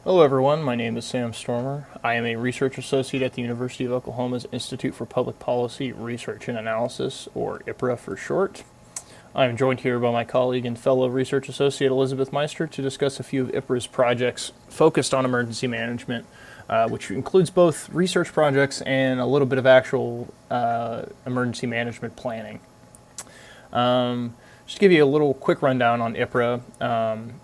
Hello everyone, my name is Sam Stormer. I am a research associate at the University of Oklahoma's Institute for Public Policy Research and Analysis, or IPRA for short. I am joined here by my colleague and fellow research associate Elizabeth Meister to discuss a few of IPRA's projects focused on emergency management, which includes both research projects and a little bit of actual emergency management planning. Just to give you a little quick rundown on IPRA.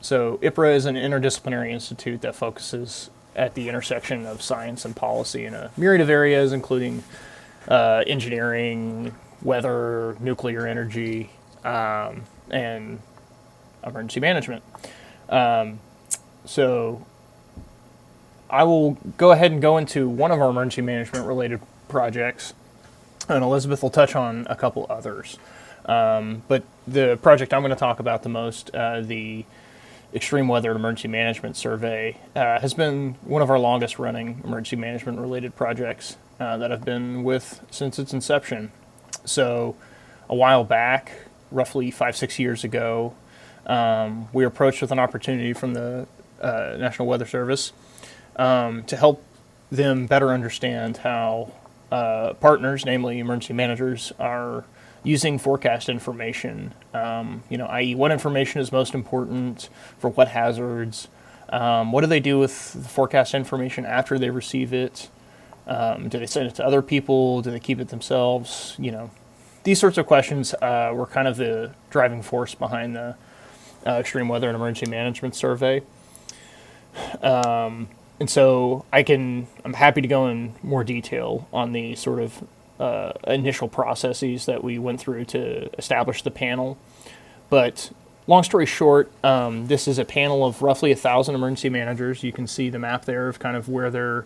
So IPRA is an interdisciplinary institute that focuses at the intersection of science and policy in a myriad of areas, including engineering, weather, nuclear energy, and emergency management. So I will go ahead and go into one of our emergency management related projects, and Elizabeth will touch on a couple others. But the project I'm going to talk about the most, the Extreme Weather and Emergency Management Survey, has been one of our longest running emergency management related projects that I've been with since its inception. So a while back, roughly 5-6 years ago, we were approached with an opportunity from the National Weather Service to help them better understand how partners, namely emergency managers, are using forecast information, i.e. what information is most important for what hazards, what do they do with the forecast information after they receive it, do they send it to other people, do they keep it themselves, These sorts of questions were kind of the driving force behind the Extreme Weather and Emergency Management Survey. And so I'm happy to go in more detail on the sort of initial processes that we went through to establish the panel. But long story short, this is a panel of roughly 1,000 emergency managers. You can see the map there of kind of where they're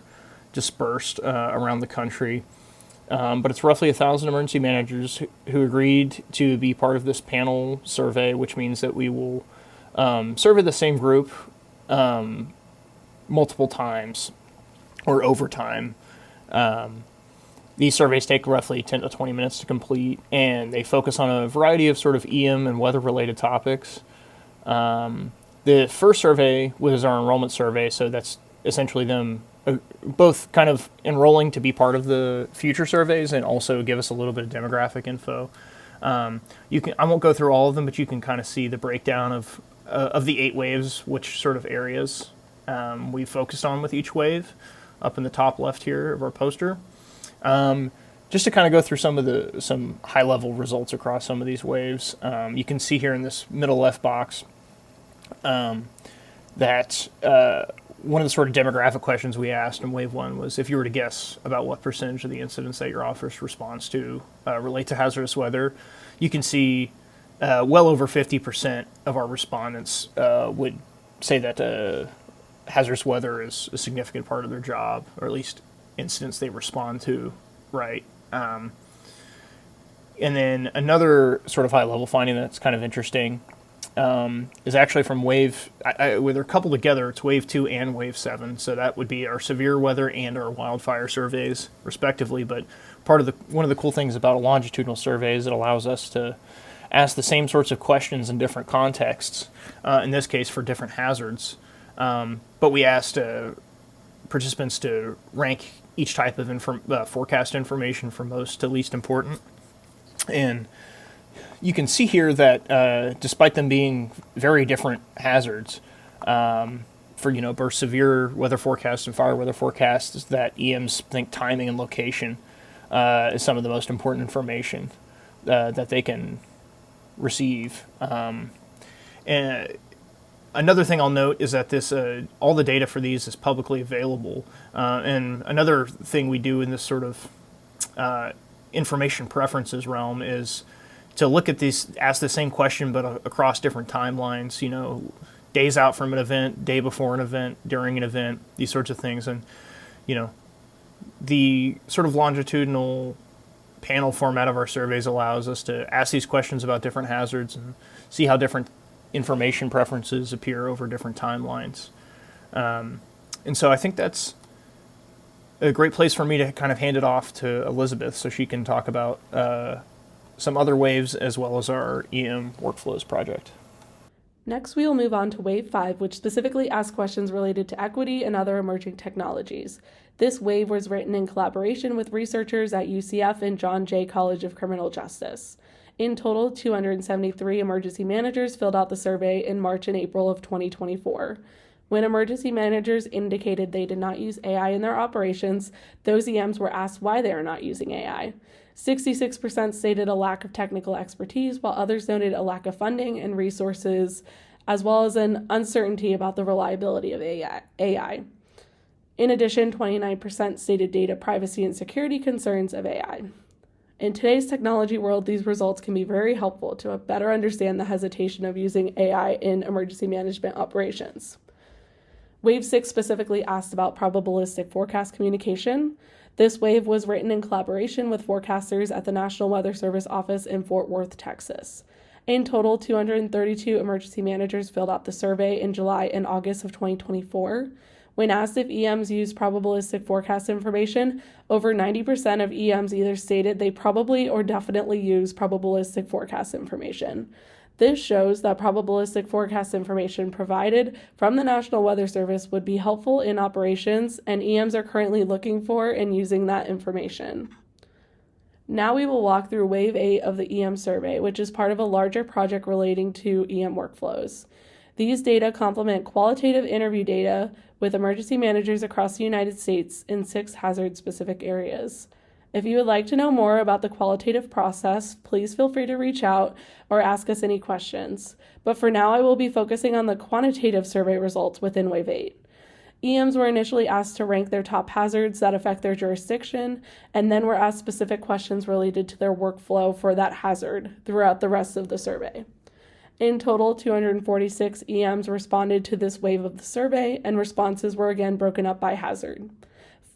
dispersed around the country. But it's roughly 1,000 emergency managers who agreed to be part of this panel survey, which means that we will survey the same group multiple times or over time. These surveys take roughly 10 to 20 minutes to complete, and they focus on a variety of sort of EM and weather-related topics. The first survey was our enrollment survey, so that's essentially them both kind of enrolling to be part of the future surveys and also give us a little bit of demographic info. I won't go through all of them, but you can kind of see the breakdown of the 8 waves, which sort of areas we focused on with each wave, up in the top left here of our poster. Just to kind of go through some high-level results across some of these waves, you can see here in this middle left box that one of the sort of demographic questions we asked in wave 1 was if you were to guess about what percentage of the incidents that your office responds to relate to hazardous weather, you can see well over 50% of our respondents would say that hazardous weather is a significant part of their job, or at least incidents they respond to, right? And then another sort of high-level finding that's kind of interesting is actually from wave, where they're coupled together, it's wave 2 and wave 7, so that would be our severe weather and our wildfire surveys, respectively. But one of the cool things about a longitudinal survey is it allows us to ask the same sorts of questions in different contexts, in this case for different hazards. But we asked participants to rank each type of forecast information from most to least important. And you can see here that despite them being very different hazards, for both severe weather forecasts and fire weather forecasts, that EMs think timing and location is some of the most important information that they can receive. And another thing I'll note is that all the data for these is publicly available. And another thing we do in this sort of information preferences realm is to look at these, ask the same question but across different timelines, days out from an event, day before an event, during an event, these sorts of things. And, the sort of longitudinal panel format of our surveys allows us to ask these questions about different hazards and see how different information preferences appear over different timelines. And so I think that's a great place for me to kind of hand it off to Elizabeth so she can talk about some other waves as well as our EM workflows project. Next, we will move on to Wave 5, which specifically asks questions related to equity and other emerging technologies. This wave was written in collaboration with researchers at UCF and John Jay College of Criminal Justice. In total, 273 emergency managers filled out the survey in March and April of 2024. When emergency managers indicated they did not use AI in their operations, those EMs were asked why they are not using AI. 66% stated a lack of technical expertise, while others noted a lack of funding and resources, as well as an uncertainty about the reliability of AI. In addition, 29% stated data privacy and security concerns of AI. In today's technology world, these results can be very helpful to better understand the hesitation of using AI in emergency management operations. Wave 6 specifically asked about probabilistic forecast communication. This wave was written in collaboration with forecasters at the National Weather Service office in Fort Worth, Texas. In total, 232 emergency managers filled out the survey in July and August of 2024. When asked if EMs use probabilistic forecast information, over 90% of EMs either stated they probably or definitely use probabilistic forecast information. This shows that probabilistic forecast information provided from the National Weather Service would be helpful in operations, and EMs are currently looking for and using that information. Now we will walk through Wave 8 of the EM survey, which is part of a larger project relating to EM workflows. These data complement qualitative interview data with emergency managers across the United States in 6 hazard-specific areas. If you would like to know more about the qualitative process, please feel free to reach out or ask us any questions. But for now, I will be focusing on the quantitative survey results within Wave 8. EMs were initially asked to rank their top hazards that affect their jurisdiction, and then were asked specific questions related to their workflow for that hazard throughout the rest of the survey. In total, 246 EMs responded to this wave of the survey, and responses were again broken up by hazard.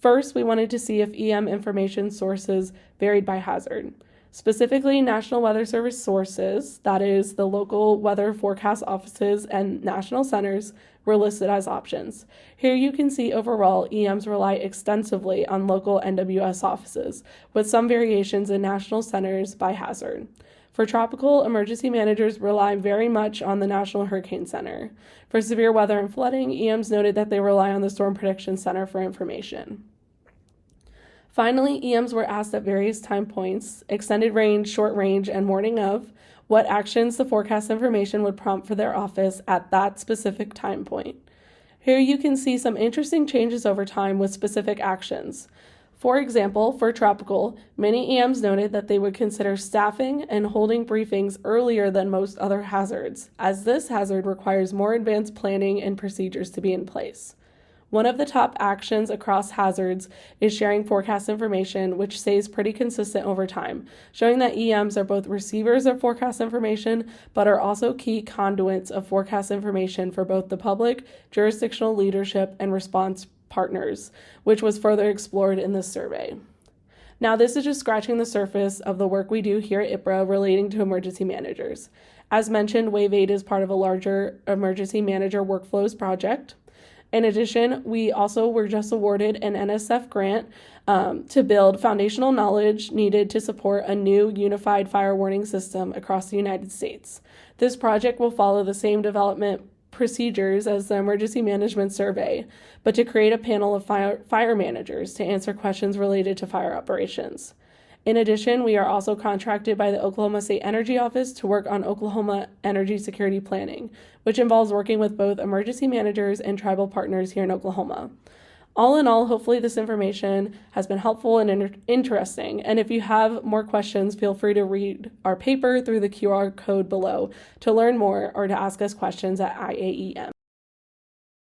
First, we wanted to see if EM information sources varied by hazard. Specifically, National Weather Service sources, that is, the local weather forecast offices and national centers, were listed as options. Here you can see overall EMs rely extensively on local NWS offices, with some variations in national centers by hazard. For tropical, emergency managers rely very much on the National Hurricane Center. For severe weather and flooding, EMs noted that they rely on the Storm Prediction Center for information. Finally, EMs were asked at various time points, extended range, short range, and morning of, what actions the forecast information would prompt for their office at that specific time point. Here you can see some interesting changes over time with specific actions. For example, for tropical, many EMs noted that they would consider staffing and holding briefings earlier than most other hazards, as this hazard requires more advanced planning and procedures to be in place. One of the top actions across hazards is sharing forecast information, which stays pretty consistent over time, showing that EMs are both receivers of forecast information, but are also key conduits of forecast information for both the public, jurisdictional leadership, and response partners, which was further explored in this survey. Now, this is just scratching the surface of the work we do here at IPRA relating to emergency managers. As mentioned, Wave 8 is part of a larger emergency manager workflows project. In addition, we also were just awarded an NSF grant to build foundational knowledge needed to support a new unified fire warning system across the United States. This project will follow the same development procedures as the emergency management survey, but to create a panel of fire managers to answer questions related to fire operations. In addition, we are also contracted by the Oklahoma State Energy Office to work on Oklahoma energy security planning, which involves working with both emergency managers and tribal partners here in Oklahoma. All in all, hopefully this information has been helpful and interesting, and if you have more questions, feel free to read our paper through the QR code below to learn more or to ask us questions at IAEM.